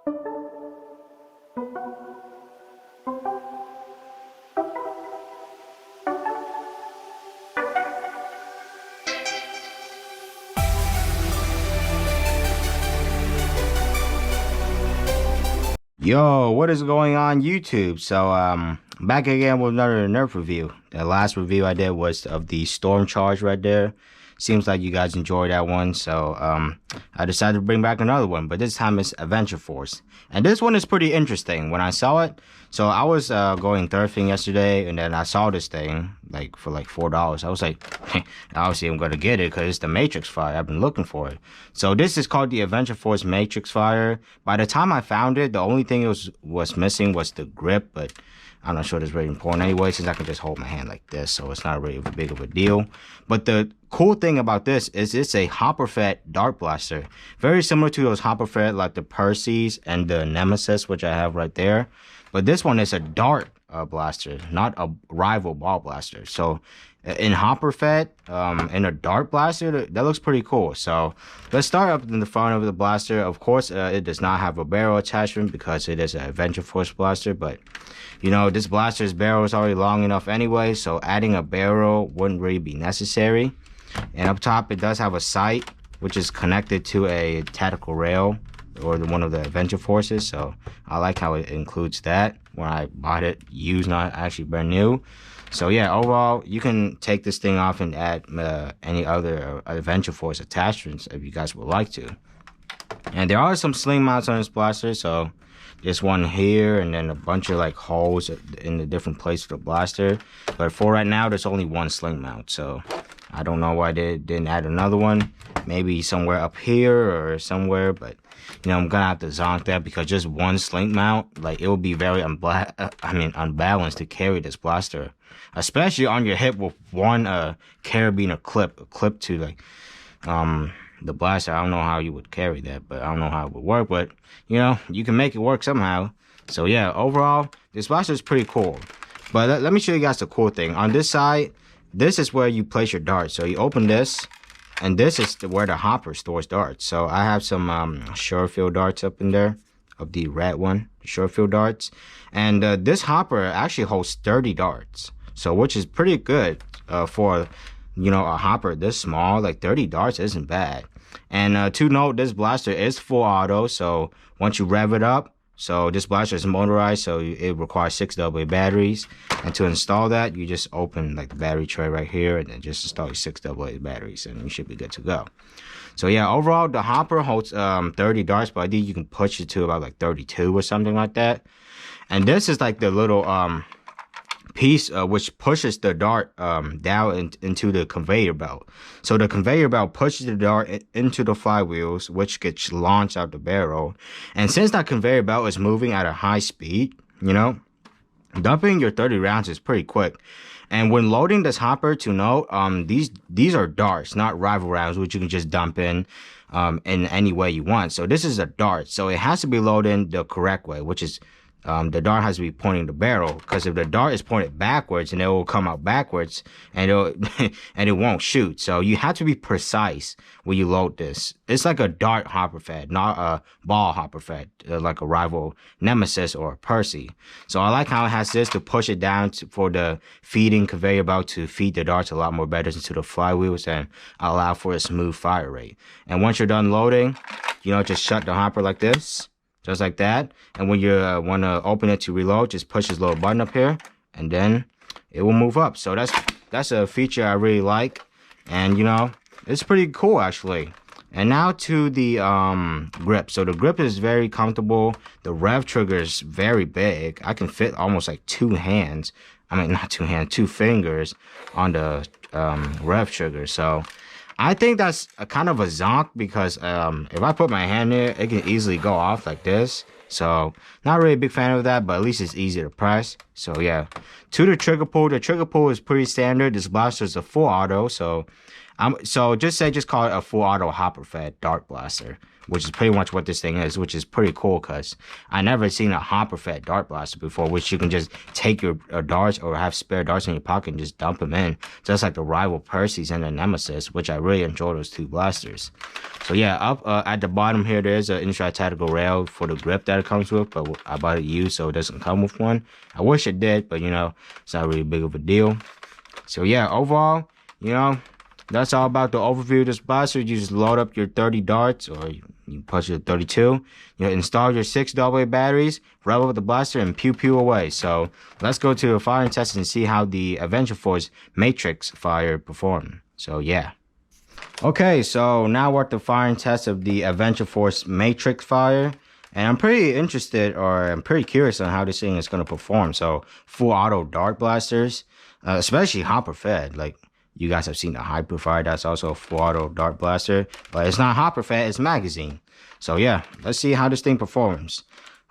Yo, what is going on YouTube? So back again with another Nerf review. The last review I did was of the Storm Charge right there. Seems like you guys enjoyed that one, so I decided to bring back another one, but this time it's Adventure Force. And this one is pretty interesting. When I saw it, so I was going thrifting yesterday, and then I saw this thing like for like $4. I was like, obviously I'm gonna get it because it's the Matrixfire. I've been looking for it. So this is called the Adventure Force Matrixfire. By the time I found it, the only thing it was missing was the grip, but I'm not sure that's really important anyway, since I can just hold my hand like this, so it's not really big of a deal. But the cool thing about this is it's a hopper-fed dart blaster. Very similar to those hopper-fed like the Percy's and the Nemesis, which I have right there. But this one is a dart blaster, not a rival ball blaster. So in hopper-fed, in a dart blaster, that looks pretty cool. So let's start up in the front of the blaster. Of course, it does not have a barrel attachment because it is an Adventure Force blaster, but you know, this blaster's barrel is already long enough anyway, so adding a barrel wouldn't really be necessary. And up top, it does have a sight, which is connected to a tactical rail, or one of the Adventure Forces, so I like how it includes that. When I bought it used, not actually brand new. So yeah, overall, you can take this thing off and add any other Adventure Force attachments if you guys would like to. And there are some sling mounts on this blaster, so just one here and then a bunch of like holes in the different places of the blaster. But for right now, there's only one sling mount, so I don't know why they didn't add another one. Maybe somewhere up here or somewhere, but you know, I'm gonna have to zonk that because just one sling mount, like it would be very unbalanced to carry this blaster, especially on your hip with one carabiner clip to like the blaster. I don't know how you would carry that, but I don't know how it would work, but you know, you can make it work somehow. So yeah, overall, this blaster is pretty cool. But let me show you guys the cool thing. On this side, this is where you place your darts. So you open this, and this is where the hopper stores darts. So I have some Surefield darts up in there, of the red one, Surefield darts. And this hopper actually holds 30 darts, so which is pretty good for, you know, a hopper this small. Like 30 darts isn't bad. And to note, this blaster is full auto, so once you rev it up, so this blaster is motorized, so it requires 6 AA batteries. And to install that, you just open like the battery tray right here and then just install your 6 AA batteries and you should be good to go. So yeah, overall the hopper holds 30 darts, but I think you can push it to about like 32 or something like that. And this is like the little piece which pushes the dart down into the conveyor belt. So the conveyor belt pushes the dart into the flywheels, which gets launched out the barrel. And since that conveyor belt is moving at a high speed, you know, dumping your 30 rounds is pretty quick. And when loading this hopper, to note, these are darts, not rival rounds, which you can just dump in any way you want. So this is a dart, so it has to be loaded the correct way, which is the dart has to be pointing the barrel, because if the dart is pointed backwards, and it will come out backwards, and it won't shoot. So you have to be precise when you load this. It's like a dart hopper fed, not a ball hopper fed, like a rival Nemesis or Percy. So I like how it has this to push it down for the feeding conveyor belt to feed the darts a lot more better into the flywheels and allow for a smooth fire rate. And once you're done loading, you know, just shut the hopper like this. Just like that. And when you want to open it to reload, just push this little button up here, and then it will move up. So that's a feature I really like, and you know, it's pretty cool actually. And now to the grip. So the grip is very comfortable. The rev trigger is very big. I can fit almost like 2 hands. I mean, not 2 hands, 2 fingers on the rev trigger. So I think that's a kind of a zonk, because if I put my hand there, it can easily go off like this. So not really a big fan of that, but at least it's easy to press. So yeah, to the trigger pull is pretty standard. This blaster is a full auto, so just call it a full auto hopper fed dart blaster, which is pretty much what this thing is, which is pretty cool because I never seen a hopper fed dart blaster before, which you can just take your darts or have spare darts in your pocket and just dump them in, just like the rival Percy's and the Nemesis, which I really enjoy those two blasters. So yeah, up at the bottom here, there's an industry tactical rail for the grip that it comes with, but I bought it used, so it doesn't come with one. I wish it did, but you know, it's not really big of a deal. So yeah, overall, you know, that's all about the overview of this blaster. You just load up your 30 darts, or you push your 32. You install your 6 AA batteries, rev up the blaster, and pew pew away. So let's go to a firing test and see how the Avenger Force Matrixfire performed. So yeah. Okay, so now we're at the firing test of the Avenger Force Matrixfire. And I'm pretty interested, or I'm pretty curious on how this thing is going to perform. So full auto dart blasters, especially hopper fed, like, you guys have seen the Hyperfire. That's also a full auto dart blaster, but it's not hopper fed, it's magazine. So yeah, let's see how this thing performs.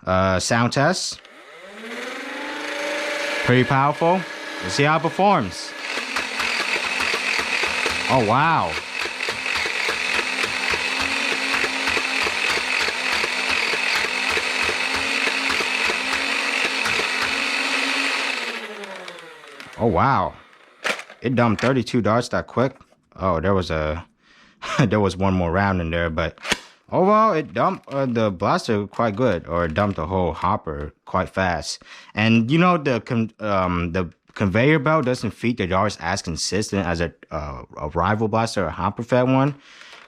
Sound test. Pretty powerful. Let's see how it performs. Oh wow. Oh wow. It dumped 32 darts that quick. Oh, there was one more round in there, but overall it dumped the blaster quite good, or it dumped the whole hopper quite fast. And you know, the conveyor belt doesn't feed the darts as consistent as a rival blaster or hopper fed one,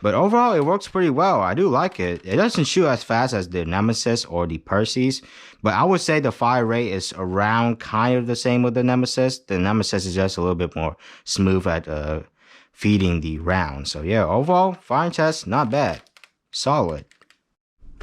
but overall it works pretty well. I do like it. It doesn't shoot as fast as the Nemesis or the Percy's, but I would say the fire rate is around kind of the same with the Nemesis. The Nemesis is just a little bit more smooth at feeding the round. So yeah, overall firing test not bad, solid.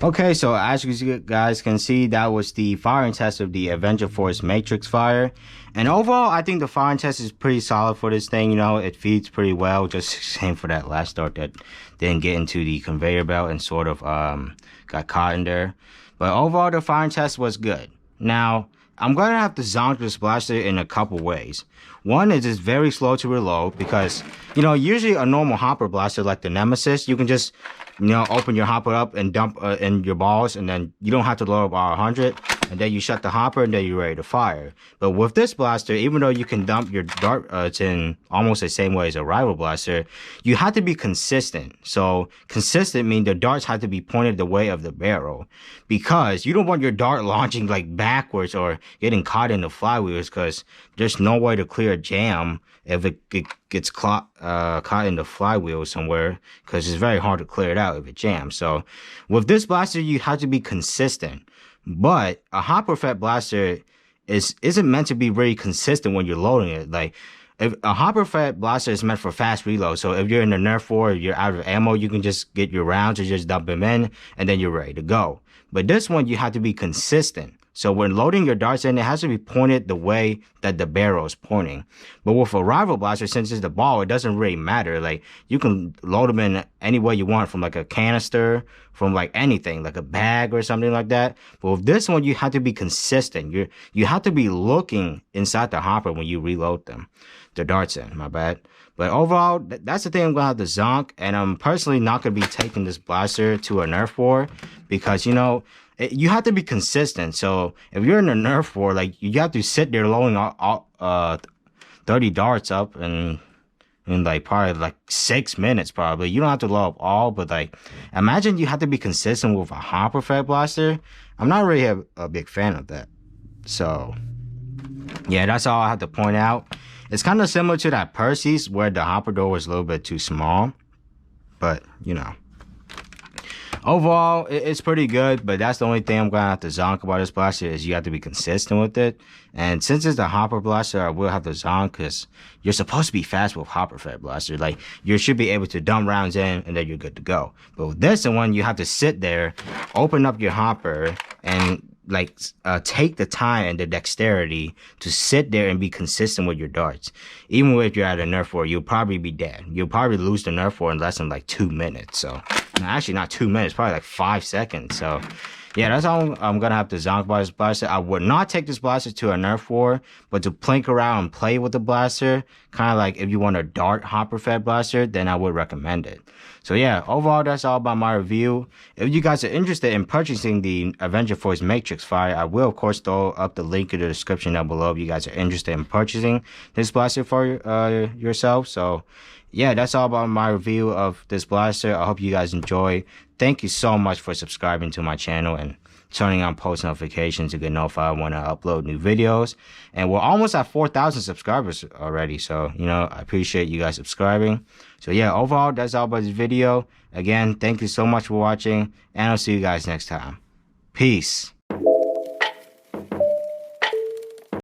Okay, so as you guys can see, that was the firing test of the Avenger Force Matrixfire. And overall, I think the firing test is pretty solid for this thing. You know, it feeds pretty well. Just same for that last dart that didn't get into the conveyor belt and sort of got caught in there. But overall, the firing test was good. Now, I'm going to have to zonk this blaster in a couple ways. One is it's very slow to reload because, you know, usually a normal hopper blaster like the Nemesis, you can just, you know, open your hopper up and dump in your balls, and then you don't have to load up all 100, and then you shut the hopper and then you're ready to fire. But with this blaster, even though you can dump your darts in almost the same way as a rival blaster, you have to be consistent. So consistent means the darts have to be pointed the way of the barrel, because you don't want your dart launching like backwards or getting caught in the flywheels, because there's no way to clear a jam if it gets caught in the flywheel somewhere, because it's very hard to clear it out if it jams. So with this blaster, you have to be consistent. But a hopper fed blaster isn't meant to be very consistent when you're loading it. Like, if a hopper fed blaster is meant for fast reload, so if you're in the Nerf war, you're out of ammo, you can just get your rounds and just dump them in, and then you're ready to go. But this one, you have to be consistent. So when loading your darts in, it has to be pointed the way that the barrel is pointing. But with a rival blaster, since it's the ball, it doesn't really matter. Like, you can load them in any way you want, from like a canister, from like anything, like a bag or something like that. But with this one, you have to be consistent. You have to be looking inside the hopper when you reload them. The darts in, my bad. But overall, that's the thing I'm going to have to zonk. And I'm personally not going to be taking this blaster to a Nerf war, because, you know, you have to be consistent. So if you're in a Nerf war, like, you have to sit there loading all 30 darts up in like probably like 6 minutes probably. You don't have to load up all, but like, imagine you have to be consistent with a hopper fed blaster. I'm not really a big fan of that. So yeah, that's all I have to point out. It's kind of similar to that Percy's, where the hopper door was a little bit too small, but you know, overall it's pretty good. But that's the only thing I'm gonna have to zonk about this blaster, is you have to be consistent with it. And since it's a hopper blaster, I will have to zonk, because you're supposed to be fast with hopper fed blaster. Like, you should be able to dump rounds in and then you're good to go. But with this one, you have to sit there, open up your hopper, and like take the time and the dexterity to sit there and be consistent with your darts. Even if you're at a Nerf war, you'll probably be dead. You'll probably lose the Nerf war in less than like 2 minutes. So actually not 2 minutes, probably like 5 seconds. So yeah, that's how I'm gonna have to zonk by this blaster. I would not take this blaster to a Nerf war, but to plink around and play with the blaster, kind of like if you want a dart hopper fed blaster, then I would recommend it. So yeah, overall, that's all about my review. If you guys are interested in purchasing the Avenger Force Matrixfire, I will of course throw up the link in the description down below if you guys are interested in purchasing this blaster for yourself. So yeah, that's all about my review of this blaster. I hope you guys enjoy. Thank you so much for subscribing to my channel and turning on post notifications to get notified when I upload new videos. And we're almost at 4,000 subscribers already. So, you know, I appreciate you guys subscribing. So yeah, overall, that's all about this video. Again, thank you so much for watching, and I'll see you guys next time. Peace.